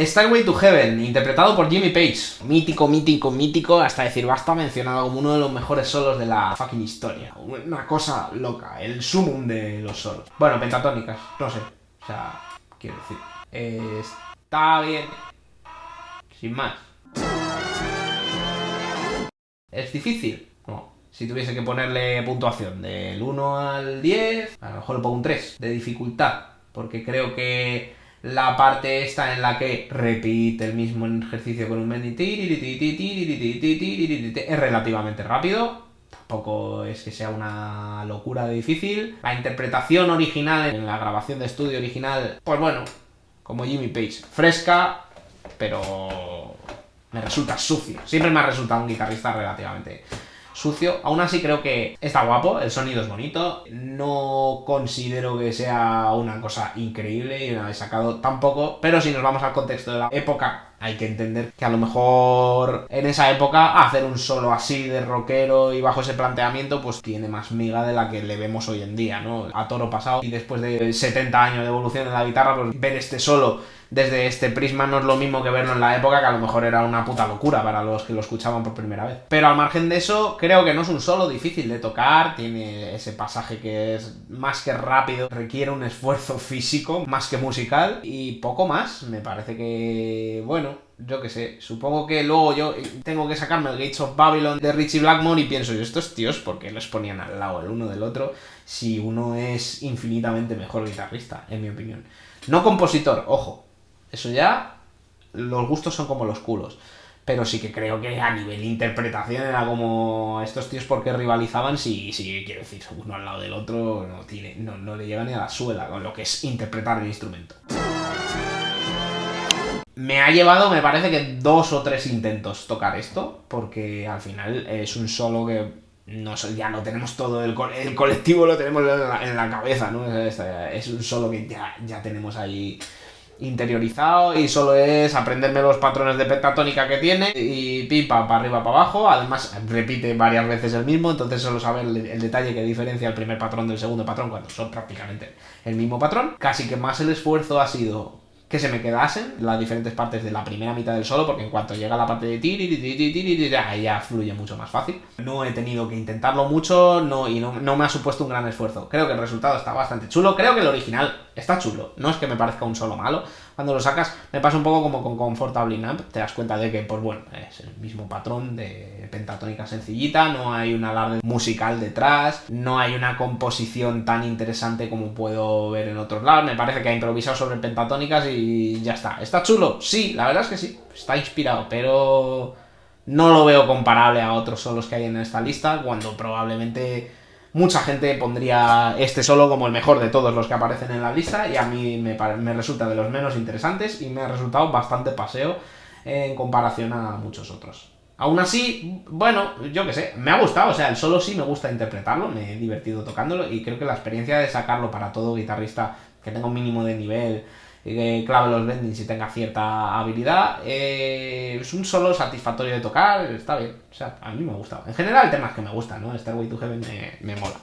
Stairway to Heaven, interpretado por Jimmy Page. Mítico, mítico, mítico, hasta decir basta, mencionado como uno de los mejores solos de la fucking historia. Una cosa loca, el sumum de los solos. Bueno, pentatónicas, no sé. O sea, quiero decir. Está bien. Sin más. ¿Es difícil? No. Si tuviese que ponerle puntuación del 1 al 10, a lo mejor le pongo un 3 de dificultad. Porque creo que la parte esta en la que repite el mismo ejercicio con un bending es relativamente rápido. Tampoco es que sea una locura de difícil. La interpretación original en la grabación de estudio original, pues bueno, como Jimmy Page, fresca, pero me resulta sucio. Siempre me ha resultado un guitarrista relativamente sucio. Aún así creo que está guapo, el sonido es bonito. No considero que sea una cosa increíble y una vez sacado tampoco. Pero si nos vamos al contexto de la época, hay que entender que a lo mejor en esa época hacer un solo así de rockero y bajo ese planteamiento pues tiene más miga de la que le vemos hoy en día, ¿no? A toro pasado y después de 70 años de evolución en la guitarra, pues ver este solo desde este prisma no es lo mismo que verlo en la época, que a lo mejor era una puta locura para los que lo escuchaban por primera vez. Pero al margen de eso, creo que no es un solo difícil de tocar, tiene ese pasaje que es más que rápido, requiere un esfuerzo físico más que musical y poco más. Me parece que, bueno, yo qué sé, supongo que luego yo tengo que sacarme el Gates of Babylon de Ritchie Blackmore y pienso, estos tíos, ¿por qué los ponían al lado el uno del otro si uno es infinitamente mejor guitarrista, en mi opinión? No compositor, ojo. Eso ya, los gustos son como los culos. Pero sí que creo que a nivel interpretación era como estos tíos porque rivalizaban, sí, quiero decir, uno al lado del otro no le llega ni a la suela con lo que es interpretar el instrumento. Me ha llevado, me parece que 2 o 3 intentos tocar esto, porque al final es un solo que ya no tenemos todo, el colectivo lo tenemos en la cabeza, ¿no? Es un solo que ya tenemos ahí interiorizado y solo es aprenderme los patrones de pentatónica que tiene y pipa para arriba para abajo. Además repite varias veces el mismo, entonces solo saber el detalle que diferencia el primer patrón del segundo patrón cuando son prácticamente el mismo patrón. Casi que más el esfuerzo ha sido que se me quedasen las diferentes partes de la primera mitad del solo, porque en cuanto llega la parte de ya fluye mucho más fácil. No he tenido que intentarlo mucho, no me ha supuesto un gran esfuerzo. Creo que el resultado está bastante chulo, creo que el original está chulo, no es que me parezca un solo malo. Cuando lo sacas me pasa un poco como con Comfortably Numb, te das cuenta de que, pues bueno, es el mismo patrón de pentatónica sencillita, no hay un alarde musical detrás, no hay una composición tan interesante como puedo ver en otros lados. Me parece que ha improvisado sobre pentatónicas y ya está. ¿Está chulo? Sí, la verdad es que sí, está inspirado, pero no lo veo comparable a otros solos que hay en esta lista, cuando probablemente mucha gente pondría este solo como el mejor de todos los que aparecen en la lista, y a mí me resulta de los menos interesantes y me ha resultado bastante paseo en comparación a muchos otros. Aún así, bueno, yo qué sé, me ha gustado, o sea, el solo sí me gusta interpretarlo, me he divertido tocándolo y creo que la experiencia de sacarlo para todo guitarrista que tenga un mínimo de nivel, que clave los bendings y tenga cierta habilidad, es un solo satisfactorio de tocar, está bien, o sea, a mí me ha gustado. En general el tema es que me gusta, ¿no? Stairway to Heaven me mola.